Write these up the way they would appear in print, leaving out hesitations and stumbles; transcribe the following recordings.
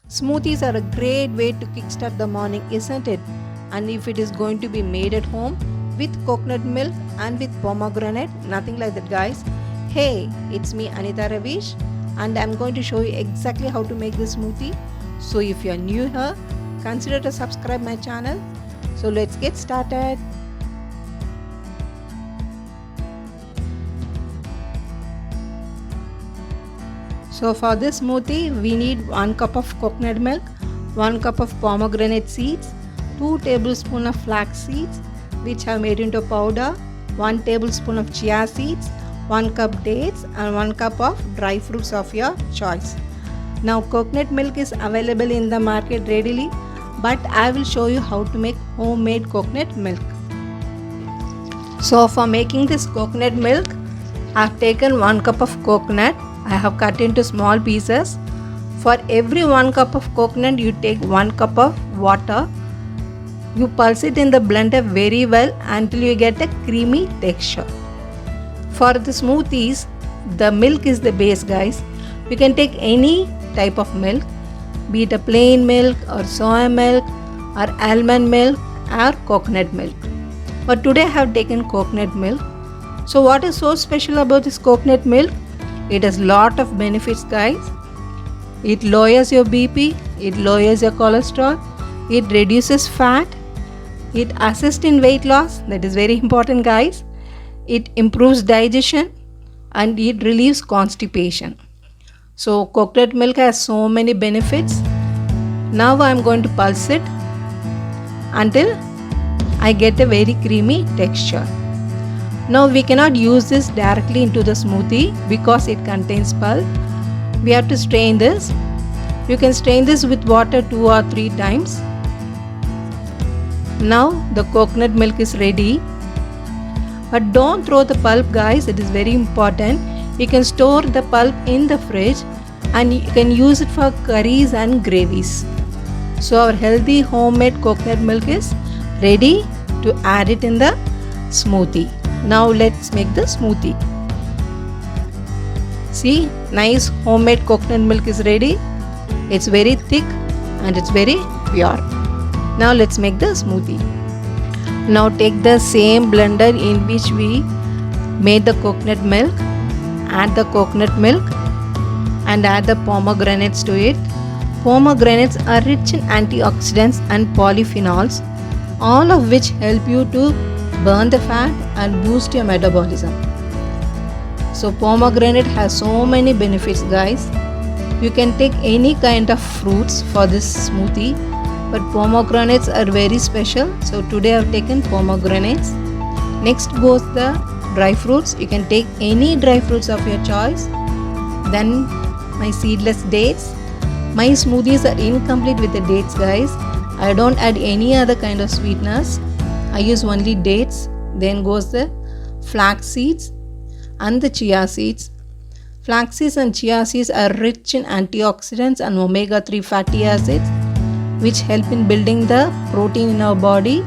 Smoothies are a great way to kickstart the morning, isn't it? And if it is going to be made at home with coconut milk and with pomegranate, nothing like that, guys. Hey, it's me Anita Ravish, and I'm going to show you exactly how to make this smoothie. So if you're new here, consider to subscribe my channel. So let's get started. So for this smoothie, we need 1 cup of coconut milk, 1 cup of pomegranate seeds, 2 tablespoons of flax seeds which have made into powder, 1 tablespoon of chia seeds, 1 cup dates and 1 cup of dry fruits of your choice. Now coconut milk is available in the market readily, but I will show you how to make homemade coconut milk. So for making this coconut milk, I have taken 1 cup of coconut. I have cut into small pieces. For every 1 cup of coconut, you take 1 cup of water. You pulse it in the blender very well until you get a creamy texture. For the smoothies, the milk is the base, guys. You can take any type of milk, be it a plain milk or soy milk or almond milk or coconut milk. But today I have taken coconut milk. So what is so special about this coconut milk? It has lot of benefits, guys. It lowers your BP, it lowers your cholesterol, it reduces fat, it assists in weight loss, that is very important, guys. It improves digestion and it relieves constipation. So coconut milk has so many benefits. Now I am going to pulse it until I get a very creamy texture. Now we cannot use this directly into the smoothie because it contains pulp. We have to strain this. You can strain this with water 2 or 3 times. Now the coconut milk is ready. But don't throw the pulp, guys, it is very important. You can store the pulp in the fridge and you can use it for curries and gravies. So our healthy homemade coconut milk is ready to add it in the smoothie. Now let's make the smoothie. See, nice homemade coconut milk is ready. It's very thick and it's very pure. Now let's make the smoothie. Now take the same blender in which we made the coconut milk, add the coconut milk and add the pomegranates to it. Pomegranates are rich in antioxidants and polyphenols, all of which help you to burn the fat and boost your metabolism. So pomegranate has so many benefits, guys. You can take any kind of fruits for this smoothie, but pomegranates are very special. So today I have taken pomegranates. Next goes the dry fruits. You can take any dry fruits of your choice. Then my seedless dates. My smoothies are incomplete with the dates, guys. I don't add any other kind of sweeteners. I use only dates. Then goes the flax seeds and the chia seeds. Flax seeds and chia seeds are rich in antioxidants and omega-3 fatty acids, which help in building the protein in our body.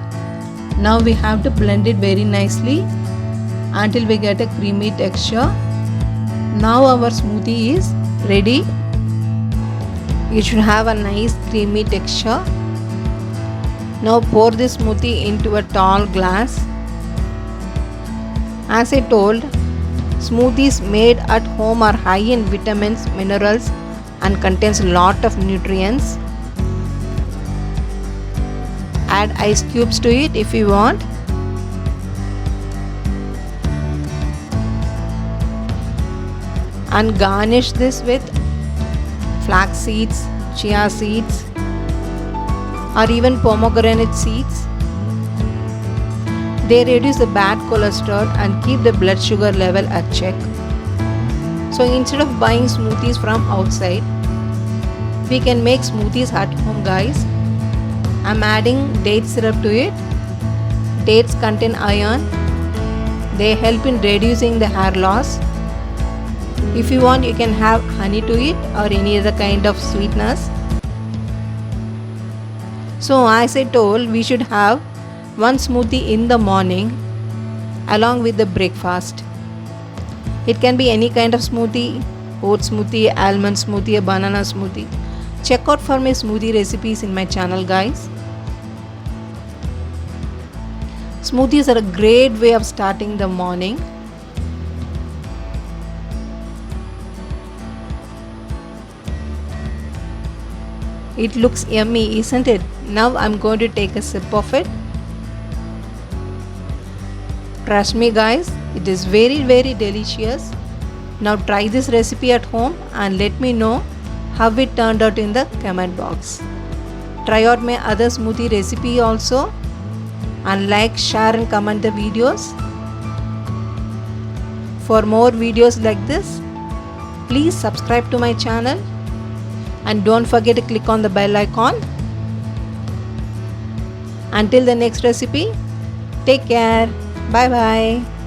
Now we have to blend it very nicely until we get a creamy texture. Now our smoothie is ready. It should have a nice creamy texture. Now pour this smoothie into a tall glass. As I told, smoothies made at home are high in vitamins, minerals and contains a lot of nutrients. Add ice cubes to it if you want. And garnish this with flax seeds, chia seeds or even pomegranate seeds. They reduce the bad cholesterol and keep the blood sugar level at check. So instead of buying smoothies from outside, we can make smoothies at home, guys. I'm adding date syrup to it. Dates contain iron. They help in reducing the hair loss. If you want, you can have honey to it or any other kind of sweetness. So as I told, we should have one smoothie in the morning along with the breakfast. It can be any kind of smoothie, oat smoothie, almond smoothie, a banana smoothie, check out for my smoothie recipes in my channel, guys. Smoothies are a great way of starting the morning. It looks yummy, isn't it? Now I'm going to take a sip of it. Trust me guys, it is very delicious. Now try this recipe at home and let me know how it turned out in the comment box. Try out my other smoothie recipe also, and like, share and comment the videos. For more videos like this, please subscribe to my channel and don't forget to click on the bell icon. Until the next recipe, take care. Bye bye.